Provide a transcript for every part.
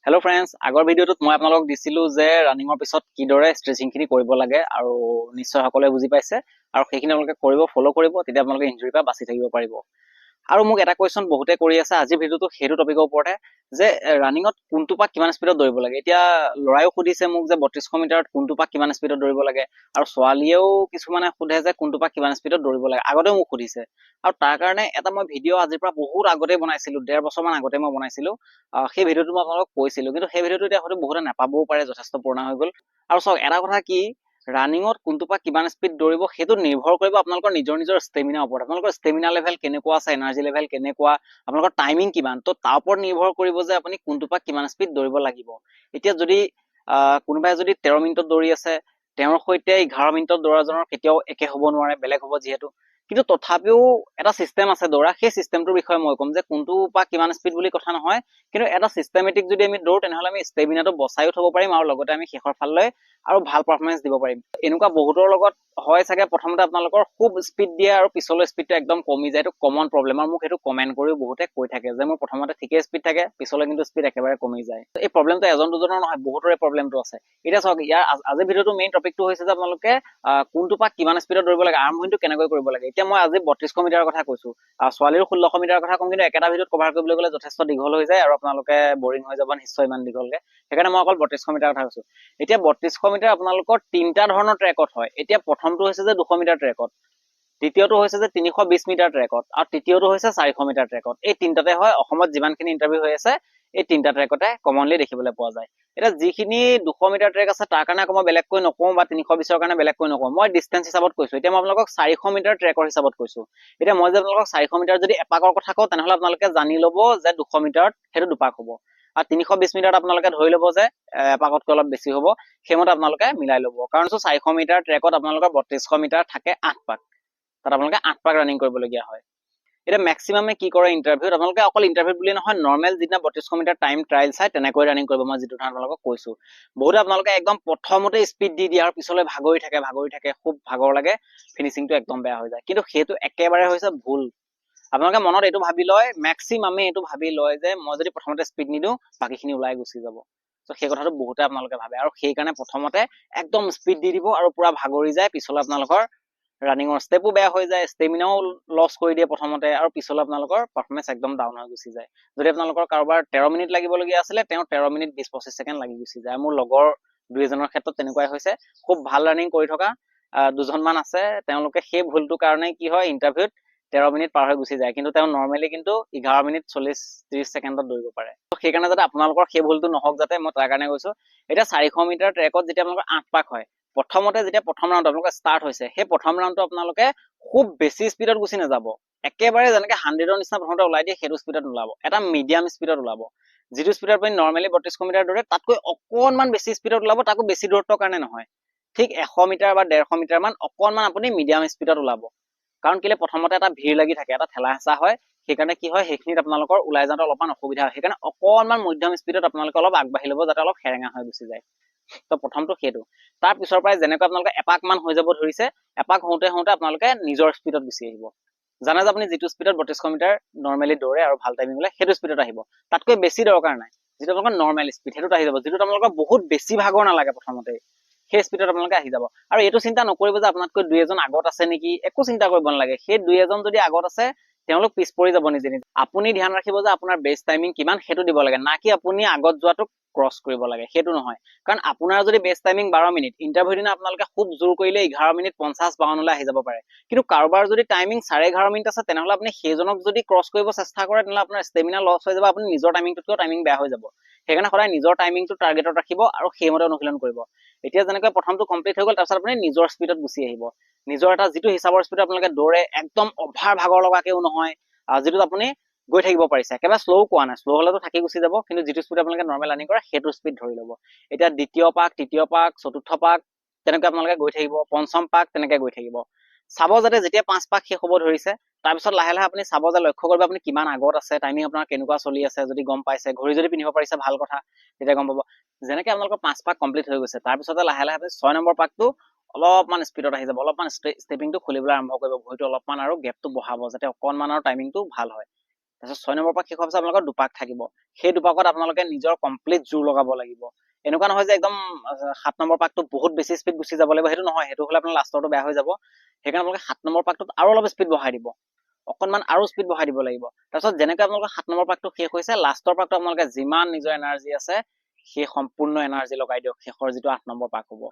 Hello' friends, আগৰ ভিডিঅ'টোত মই আপোনালোকক দিছিলোঁ যে ৰানিঙৰ পিছত কিদৰে ষ্ট্ৰেচিংখিনি কৰিব লাগে আৰু নিশ্চয় সকলোৱে বুজি পাইছে আৰু সেইখিনি আপোনালোকে কৰিব, ফ'ল' কৰিব, তেতিয়া আপোনালোকে ইনজুৰিৰ পৰা বাচি থাকিব পাৰিব। আৰু মোক এটা কুৱেশ্যন বহুতে কৰি আছে আজিৰ ভিডিঅ'টো সেইটো টপিকৰ ওপৰতে যে ৰানিঙত কোনটো পাক কিমান স্পীডত দৌৰিব লাগে। এতিয়া ল'ৰাইও সুধিছে মোক যে ৩২০০ মিটাৰত কোনটো পাক কিমান স্পীডত দৌৰিব লাগে, আৰু ছোৱালীয়েও কিছুমানে সোধে যে কোনটো পাক কিমান স্পীডত দৌৰিব লাগে। আগতেও মোক সুধিছে, আৰু তাৰ কাৰণে এটা মই ভিডিঅ' আজিৰ পৰা বহুত আগতে বনাইছিলোঁ, ১.৫ বছৰমান আগতে মই বনাইছিলোঁ। সেই ভিডিঅ'টো মই আপোনালোকক কৈছিলোঁ, কিন্তু সেই ভিডিঅ'টো এতিয়া হয়তো বহুতে নাপাবও পাৰে, যথেষ্ট পুৰণা হৈ গ'ল। আৰু চাওক, এটা কথা কি, ৰানিঙত কোনটো পাক কিমান স্পীড দৌৰিব সেইটো নিৰ্ভৰ কৰিব আপোনালোকৰ নিজৰ ষ্টেমিনাৰ ওপৰত। আপোনালোকৰ ষ্টেমিনা লেভেল কেনেকুৱা আছে, এনাৰ্জি লেভেল কেনেকুৱা, আপোনালোকৰ টাইমিং কিমান, তো তাৰ ওপৰত নিৰ্ভৰ কৰিব যে আপুনি কোনটো পাক কিমান স্পীড দৌৰিব লাগিব। এতিয়া যদি কোনোবাই যদি ১৩ মিনিটত দৌৰি আছে, তেওঁৰ সৈতে ১১ মিনিটত দৌৰাজনৰ কেতিয়াও একে হ'ব নোৱাৰে, বেলেগ হ'ব যিহেতু। কিন্তু তথাপিও এটা চিষ্টেম আছে দৌৰা, সেই চিষ্টেমটোৰ বিষয়ে মই ক'ম যে কোনটো পাক কিমান স্পীড বুলি কথা নহয়, কিন্তু এটা চিষ্টেমেটিক যদি আমি দৌৰো তেনেহ'লে আমি ষ্টেমিনাটো বচাইও থ'ব পাৰিম আৰু লগতে আমি শেষৰ ফাললৈ আৰু ভাল পাৰফৰ্মেঞ্চ দিব পাৰিম। এনেকুৱা বহুতৰ লগত হয় চাগে, প্ৰথমতে আপোনালোকৰ খুব স্পীড দিয়ে আৰু পিছলৈ স্পীডটো একদম কমি যায়। এইটো কমন প্ৰব্লেম, আৰু মোক সেইটো কমেণ্ট কৰিও বহুতে কৈ থাকে যে মোৰ প্ৰথমতে ঠিকেই স্পীড থাকে, পিছলৈ কিন্তু স্পীড একেবাৰে কমি যায়। এই প্ৰব্লেমটো এজন দুজনৰ নহয়, বহুতৰে প্ৰব্লেমটো আছে। এতিয়া চাওক, ইয়াৰ আজিৰ ভিডিঅ'টো মেইন টপিকটো হৈছে যে আপোনালোকে কোনটো পাক কিমান স্পীডত দৌৰিব লাগে, আৰম্ভণিটো কেনেকৈ কৰিব লাগে। এতিয়া মই আজি ৩২০০ মিটাৰৰ কথা কৈছোঁ, ছোৱালীৰো ১৬০০ মিটাৰৰ কথা ক'ম, কিন্তু একেটা ভিডিঅ'ত কভাৰ কৰিবলৈ গ'লে যথেষ্ট দীঘল হৈ যায় আৰু আপোনালোকে বৰিং হৈ যাব নিশ্চয় ইমান দীঘলকে। সেইকাৰণে মই অকল ৩২০০ মিটাৰৰ কথা কৈছোঁ। এতিয়া ৩২০০ মিটাৰ আপোনালোকৰ তিনিটা ধৰণৰ ট্ৰেকত হয়। এতিয়া প্ৰথমটো হৈছে যে ২০০ মিটাৰ ট্ৰেকত, দ্বিতীয়টো হৈছে যে ৩২০ মিটাৰ ট্ৰেকত, আৰু তৃতীয়টো হৈছে ৪০০ মিটাৰ ট্ৰেকত। এই তিনিটাতে হয়। অসমত যিমানখিনি ইণ্টাৰভিউ হৈ আছে এই তিনিটা ট্ৰেকতে কমনলি দেখিবলৈ পোৱা যায়। এতিয়া যিখিনি ২০০ মিটাৰ ট্ৰেক আছে তাৰ কাৰণে আকৌ মই বেলেগকৈ নকওঁ, বা ৩২০ৰ কাৰণে বেলেগকৈ নকওঁ, মই ডিষ্টেঞ্চ হিচাপত কৈছোঁ। এতিয়া মই আপোনালোকক ৪০০ মিটাৰ ট্ৰেকৰ হিচাপত কৈছোঁ। এতিয়া মই যে আপোনালোকক ৪০০ মিটাৰ যদি এপাকৰ কথা কওঁ, তেনেহ'লে আপোনালোকে জানি ল'ব যে ২০০ মিটাৰত সেইটো দুপাক হ'ব, আৰু ৩২০ মিটাৰত আপোনালোকে ধৰি ল'ব যে এপাকতকৈ অলপ বেছি হ'ব। সেইমতে আপোনালোকে মিলাই ল'ব, কাৰণ ৪০০ মিটাৰ ট্ৰেকত আপোনালোকৰ ৩২০০ মিটাৰ থাকে ৮ পাক, তাত আপোনালোকে 8 পাক ৰানিং কৰিবলগীয়া হয়। এতিয়া মেক্সিমামে কি কৰে ইণ্টাৰভিউত, আপোনালোকে অকল ইণ্টাৰভিউত বুলি নহয়, নৰ্মেল যিদিনা ৩২০০ মিটাৰ টাইম ট্ৰায়েল চাই তেনেকৈ ৰানিং কৰিব, মই যিটো ধৰণে আপোনালোকক কৈছোঁ। বহুতে আপোনালোকে একদম প্ৰথমতে স্পীড দি দিয়ে আৰু পিছলৈ ভাগৰি থাকে, খুব ভাগৰ লাগে, ফিনিচিংটো একদম বেয়া হৈ যায়। কিন্তু সেইটো একেবাৰে হৈছে ভুল। আপোনালোকে মনত এইটো ভাবি লয়, মেক্সিমামে এইটো ভাবি লয় যে মই যদি প্ৰথমতে স্পীড নিদিওঁ বাকীখিনি ওলাই গুচি যাব। ত' সেই কথাটো বহুতে আপোনালোকে ভাবে, আৰু সেইকাৰণে প্ৰথমতে একদম স্পীড দি দিব আৰু পুৰা ভাগৰি যায়, পিছলৈ আপোনালোকৰ ৰানিঙৰ ষ্টেপো বেয়া হৈ যায়, ষ্টেমিনাও লছ কৰি দিয়ে প্ৰথমতে, আৰু পিছলৈ আপোনালোকৰ পাৰফৰ্মেঞ্চ একদম ডাউন হৈ গুচি যায়। যদি আপোনালোকৰ কাৰোবাৰ ১৩ মিনিট লাগিবলগীয়া আছিলে, তেওঁ ১৩ মিনিট ২০-২৫ ছেকেণ্ড লাগি গুচি যায়। মোৰ লগৰ দুই এজনৰ ক্ষেত্ৰত তেনেকুৱাই হৈছে। খুব ভাল ৰানিং কৰি থকা দুজনমান আছে, তেওঁলোকে সেই ভুলটোৰ কাৰণে কি হয়, ইণ্টাৰভিউত ১৩ মিনিট পাৰ হৈ গুচি যায়, কিন্তু তেওঁ নৰ্মেলি কিন্তু ১১ মিনিট ৪০-৩০ ছেকেণ্ডত দৌৰিব পাৰে। সেইকাৰণে যাতে আপোনালোকৰ সেই ভুলটো নহওক, যাতে মই তাৰ কাৰণে কৈছোঁ। এতিয়া ৪০০ মিটাৰ ট্ৰেকত যেতিয়া আপোনালোকৰ ৮ পাক হয়, প্ৰথমতে যেতিয়া প্ৰথম ৰাউণ্ড আপোনালোকৰ ষ্টাৰ্ট হৈছে, সেই প্ৰথম ৰাউণ্ডটো আপোনালোকে খুব বেছি স্পীডত গুচি নাযাব। একেবাৰে যেনেকে 100ৰ নিচিনা প্ৰথমতে ওলাই দিয়ে, সেইটো স্পীডত নোলাব, এটা মিডিয়াম স্পীডত ওলাব। যিটো স্পীডত আপুনি নৰ্মেলি ৩২০০ মিটাৰ দৌৰে তাতকৈ অকণমান বেছি স্পীডত ওলাব, তাকো বেছি দূৰত্বৰ কাৰণে নহয়। ঠিক ১০০ মিটাৰ বা ১৫০ মিটাৰ মান অকণমান আপুনি মিডিয়াম স্পীডত ওলাব। কাৰণ কেলে, প্ৰথমতে এটা ভিৰ লাগি থাকে, এটা ঠেলা হেঁচা হয়, সেইকাৰণে কি হয়, সেইখিনিত আপোনালোকৰ ওলাই যাওঁতে অলপমান অসুবিধা হয়। সেইকাৰণে অকণমান মধ্যম স্পীডত আপোনালোকে অলপ আগবাঢ়ি ল'ব, যাতে অলপ সেৰেঙা হৈ গুচি যায়। তো প্ৰথমটো সেইটো। তাৰ পিছৰ পৰাই যেনেকৈ আপোনালোকে এপাক মান হৈ যাব ধৰিছে, এপাক হওঁতে আপোনালোকে নিজৰ স্পীডত গুচি আহিব। জানে যে আপুনি যিটো স্পীডত ৩২০০ মিটাৰ নৰ্মেলি দৌৰে আৰু ভাল টাইমিং হ'লে সেইটো স্পীডত আহিব, তাতকৈ বেছি দৰকাৰ নাই। যিটো আপোনালোকৰ নৰ্মেল স্পীড সেইটোত আহি যাব, যিটোত আপোনালোকৰ বহুত বেছি ভাগৰ নালাগে প্ৰথমতে, সেই স্পীডত আপোনালোকে আহি যাব। আৰু এইটো চিন্তা নকৰিব যে আপোনাতকৈ দুই এজন আগত আছে নেকি, একো চিন্তা কৰিব নালাগে। সেই দুই এজন যদি আগত আছে, তেওঁলোক পিছ পৰি যাব নিজে নিজে। আপুনি ধ্যান ৰাখিব যে আপোনাৰ বেষ্ট টাইমিং কিমান, সেইটো দিব লাগে, না কি আপুনি আগত যোৱাটোক ক্ৰছ কৰিব লাগে, সেইটো নহয়। কাৰণ আপোনাৰ যদি বেষ্ট টাইমিং 12 মিনিট, ইণ্টাৰভিউ দিনা আপোনালোকে খুব জোৰ কৰিলে 11 মিনিট 50-52লৈ আহি যাব পাৰে। কিন্তু কাৰোবাৰ যদি টাইমিং 11.5 মিনিট আছে, তেনেহ'লে আপুনি সেইজনক যদি ক্ৰছ কৰিব চেষ্টা কৰে, তেনেহ'লে আপোনাৰ ষ্টেমিনা লছ হৈ যাব, আপুনি নিজৰ টাইমিংটোতকৈ টাইমিং বেয়া হৈ যাব। সেইকাৰণে সদায় নিজৰ টাইমিংটো টাৰ্গেটত ৰাখিব আৰু সেইমতে অনুশীলন কৰিব। এতিয়া যেনেকৈ প্ৰথমটো কমপ্লিট হৈ গ'ল, তাৰপিছত আপুনি নিজৰ স্পীডত গুচি আহিব। নিজৰ এটা যিটো হিচাপৰ স্পীডত আপোনালোকে দৌৰে, একদম অভাৰ ভাগৰ লগাকেও নহয়, যিটোত আপুনি গৈ থাকিব পাৰিছে, একেবাৰে শ্ল' কোৱা নাই, শ্ল' হ'লেতো থাকি গুচি যাব, কিন্তু যিটো স্পীড আপোনালোকে নৰ্মেল ৰানিং কৰে সেইটো স্পীড ধৰি ল'ব। এতিয়া দ্বিতীয় পাক, তৃতীয় পাক, চতুৰ্থ পাক তেনেকৈ আপোনালোকে গৈ থাকিব, পঞ্চম পাক তেনেকৈ গৈ থাকিব। চাব যাতে যেতিয়া 5 পাক শেষ হ'ব ধৰিছে, তাৰপিছত লাহে লাহে আপুনি চাব যে লক্ষ্য কৰিব আপুনি কিমান আগত আছে, টাইমিং আপোনাৰ কেনেকুৱা চলি আছে। যদি গম পাইছে, ঘড়ী যদি পিন্ধিব পাৰিছে ভাল কথা, তেতিয়া গম পাব। যেনেকৈ আপোনালোকৰ 5 পাক কমপ্লিট হৈ গৈছে, তাৰপিছতে লাহে লাহে আপুনি 6 নম্বৰ পাকটো অলপমান স্পীডত আহি যাব, অলপমান ষ্টেপিংটো খুলিবলৈ আৰম্ভ কৰিব, ভৰিটো অলপমান আৰু গেপটো বঢ়াব, যাতে অকণমান আৰু টাইমিংটো ভাল হয়। তাৰপিছত 6 নম্বৰ পাক শেষ হোৱাৰ পিছত আপোনালোকৰ দুপাক থাকিব। সেই দুপাকত আপোনালোকে নিজৰ কমপ্লিট জোৰ লগাব লাগিব। এনেকুৱা নহয় যে একদম 7 নম্বৰ পাকটো বহুত বেছি স্পীড গুচি যাব লাগিব, সেইটো নহয়, সেইটো হ'লে আপোনাৰ লাষ্টৰটো বেয়া হৈ যাব। সেইকাৰণে আপোনালোকে 7 নম্বৰ পাকটোত আৰু অলপ স্পীড বঢ়াই দিব, অকণমান আৰু স্পীড বঢ়াই দিব লাগিব। তাৰপিছত যেনেকৈ আপোনালোকৰ 7 নম্বৰ পাকটো শেষ হৈছে, লাষ্টৰ পাকটো আপোনালোকে যিমান নিজৰ এনাৰ্জি আছে সেই সম্পূৰ্ণ এনাৰ্জি লগাই দিয়ক শেষৰ যিটো 8 নম্বৰ পাক হ'ব।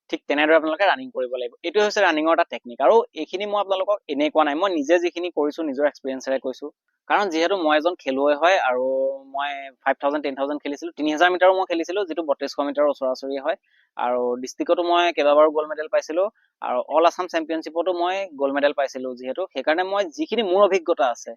ঠিক তেনেদৰে আপোনালোকে ৰানিং কৰিব লাগিব। এইটোৱে হৈছে ৰানিঙৰ এটা টেকনিক। আৰু এইখিনি মই আপোনালোকক এনেই কোৱা নাই, মই নিজে যিখিনি কৰিছোঁ নিজৰ এক্সপিৰিয়েঞ্চেৰে কৈছোঁ। কাৰণ যিহেতু মই এজন খেলুৱৈ হয় আৰু মই 5000 10000 খেলিছিলোঁ, 3000 মিটাৰো মই খেলিছিলোঁ, যিটো 3200 মিটাৰৰ ওচৰা-ওচৰি হয়। আৰু ডিষ্ট্ৰিক্টতো মই কেইবাবাৰো গ'ল্ড মেডেল পাইছিলোঁ, আৰু অল আছাম চেম্পিয়নশ্বিপতো মই গ'ল্ড মেডেল পাইছিলোঁ। যিহেতু সেইকাৰণে মই যিখিনি মোৰ অভিজ্ঞতা আছে,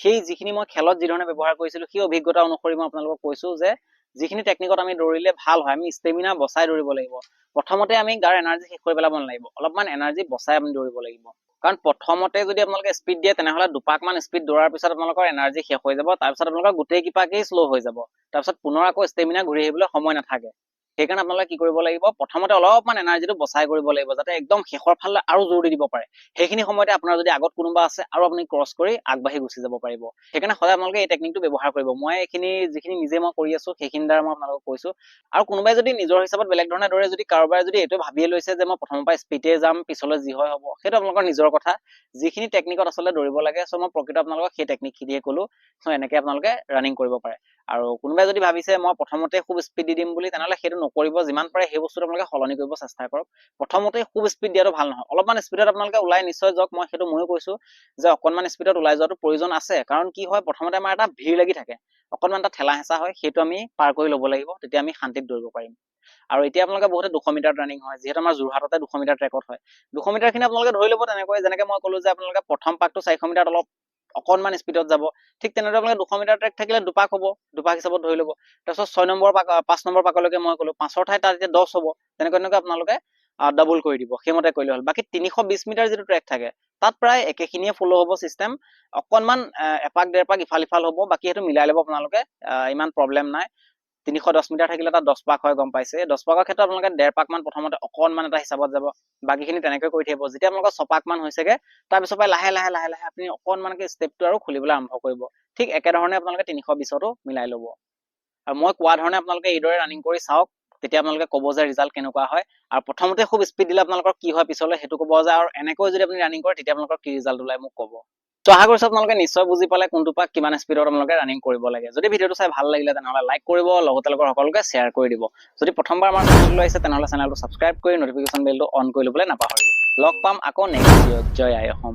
সেই যিখিনি মই খেলত যি ধৰণে ব্যৱহাৰ কৰিছিলোঁ, সেই অভিজ্ঞতা অনুসৰি মই আপোনালোকক কৈছোঁ যে যিখিনি টেকনিকত আমি দৌৰিলে ভাল হয়, আমি ষ্টেমিনা বচাই দৌৰিব লাগিব। প্ৰথমতে আমি গাৰ এনাৰ্জি শেষ কৰি পেলাব নালাগিব, অলপমান এনাৰ্জি বচাই আমি দৌৰিব লাগিব। কাৰণ প্ৰথমতে যদি আপোনালোকে স্পীড দিয়ে, তেনেহ'লে দুপাকমান স্পীড দৌৰাৰ পিছত আপোনালোকৰ এনাৰ্জি শেষ হৈ যাব, তাৰপিছত আপোনালোকৰ গোটেই কিপাকেই শ্ল' হৈ যাব, তাৰপিছত পুনৰ আকৌ ষ্টেমিনা ঘূৰি আহিবলৈ সময় নাথাকে। সেইকাৰণে আপোনালোকে কি কৰিব লাগিব, প্ৰথমতে অলপমান এনাৰ্জিটো বচাই কৰিব লাগিব, যাতে একদম শেষৰ ফালে আৰু জোৰ দি দিব পাৰে। সেইখিনি সময়তে আপোনাৰ যদি আগত কোনোবা আছে, আৰু আপুনি ক্ৰছ কৰি আগবাঢ়ি গুচি যাব পাৰিব। সেইকাৰণে সদায় আপোনালোকে এই টেকনিকটো ব্যৱহাৰ কৰিব। মই এইখিনি যিখিনি নিজে মই কৰি আছোঁ, সেইখিনি দ্বাৰা মই আপোনালোকক কৈছোঁ। আৰু কোনোবাই যদি নিজৰ হিচাপত বেলেগ ধৰণে দৌৰে, যদি কাৰোবাৰে যদি এইটো ভাবিয়ে লৈছে যে মই প্ৰথমৰ পৰা স্পীডে যাম, পিছলৈ যি হয় হ'ব, সেইটো আপোনালোকৰ নিজৰ কথা। যিখিনি টেকনিকত আচলতে দৌৰিব লাগে, চ' মই প্ৰকৃত আপোনালোকক সেই টেকনিকখিনিয়ে ক'লোঁ। চ' এনেকৈ আপোনালোকে ৰানিং কৰিব পাৰে। আৰু কোনোবাই যদি ভাবিছে মই প্ৰথমতে খুব স্পীড দি দিম বুলি, তেনেহ'লে সেইটো নকৰিব। যিমান পাৰে সেই বস্তুটো আপোনালোকে সলনি কৰিব চেষ্টা কৰক। প্ৰথমতে খুব স্পীড দিয়াটো ভাল নহয়, অলপমান স্পীডত আপোনালোকে ওলাই নিশ্চয় যাওক। মই সেইটো ময়ো কৈছোঁ যে অকণমান স্পীডত ওলাই যোৱাটো প্ৰয়োজন আছে, কাৰণ কি হয়, প্ৰথমতে আমাৰ এটা ভিৰ লাগি থাকে, অকণমান এটা ঠেলা হেঁচা হয়, সেইটো আমি পাৰ কৰি ল'ব লাগিব, তেতিয়া আমি শান্তিত দৌৰিব পাৰিম। আৰু এতিয়া আপোনালোকে বহুতে 200 মিটাৰ ৰানিং হয়, যিহেতু আমাৰ যোৰহাটতে 200 মিটাৰ ট্ৰেকত হয়। 200 মিটাৰখিনি আপোনালোকে ধৰি ল'ব তেনেকৈ, যেনেকৈ মই ক'লোঁ যে আপোনালোকে প্ৰথম পাকটো 400 মিটাৰত অকণমান স্পীডত যাব। ঠিক তেনেদৰে আপোনালোকে 200 মিটাৰ ট্ৰেক থাকিলে দুপাক হ'ব, দুপাক হিচাপত ধৰি ল'ব। তাৰপিছত 6 নম্বৰ পাক 5 নম্বৰ পাকলৈকে মই ক'লোঁ 5ৰ ঠাইত তাত এতিয়া 10 হ'ব। তেনেকৈ আপোনালোকে ডাবল কৰি দিব, সেইমতে কৰিলে হ'ল। বাকী 320 মিটাৰ যিটো ট্ৰেক থাকে, তাত প্ৰায় একেখিনিয়ে ফ'ল' হ'ব চিষ্টেম, অকণমান এপাক ডেৰ পাক ইফাল সিফাল হ'ব, বাকী সেইটো মিলাই ল'ব আপোনালোকে, ইমান প্ৰব্লেম নাই। 310 মিটাৰ থাকিলে তাত 10 পাক হয়, গম পাইছে। 10 পাকৰ ক্ষেত্ৰত আপোনালোকে ডেৰ পাকমান প্ৰথমতে অকণমান এটা হিচাপত যাব, বাকীখিনি তেনেকৈ কৰি থাকিব। যেতিয়া আপোনালোকৰ 6 পাকমান হৈছেগে, তাৰপিছৰ পৰা লাহে লাহে লাহে লাহে আপুনি অকণমানকৈ ষ্টেপটো আৰু খুলিবলৈ আৰম্ভ কৰিব। ঠিক একেধৰণে আপোনালোকে 320তো মিলাই ল'ব। আৰু মই কোৱা ধৰণে আপোনালোকে এইদৰে ৰানিং কৰি চাওক, তেতিয়া আপোনালোকে ক'ব যে ৰিজাল্ট কেনেকুৱা হয়। আৰু প্ৰথমতে খুব স্পীড দিলে আপোনালোকৰ কি হয় পিছলৈ, সেইটো ক'ব যে, আৰু এনেকৈ যদি আপুনি ৰানিং কৰে, তেতিয়া আপোনালোকৰ কি ৰিজাল্ট ওলাই মোক ক'ব। তো আশা কৰিছোঁ আপোনালোকে নিশ্চয় বুজি পালে কোনটো পাক কিমান স্পীডত আপোনালোকে ৰানিং কৰিব লাগে। যদি ভিডিঅ'টো চাই ভাল লাগিলে, তেনেহ'লে লাইক কৰিব, লগতে সকলোকে শ্বেয়াৰ কৰি দিব। যদি প্ৰথমবাৰ আমাৰ চেনেললৈ আহিছে, তেনেহ'লে চেনেলটো ছাবস্ক্ৰাইব কৰি নটিফিকেশ্যন বেলটো অন কৰি ল'বলৈ নাপাহৰিব। লগ পাম আকৌ নেক্সট ভিডিঅ'ত। জয় আই অসম।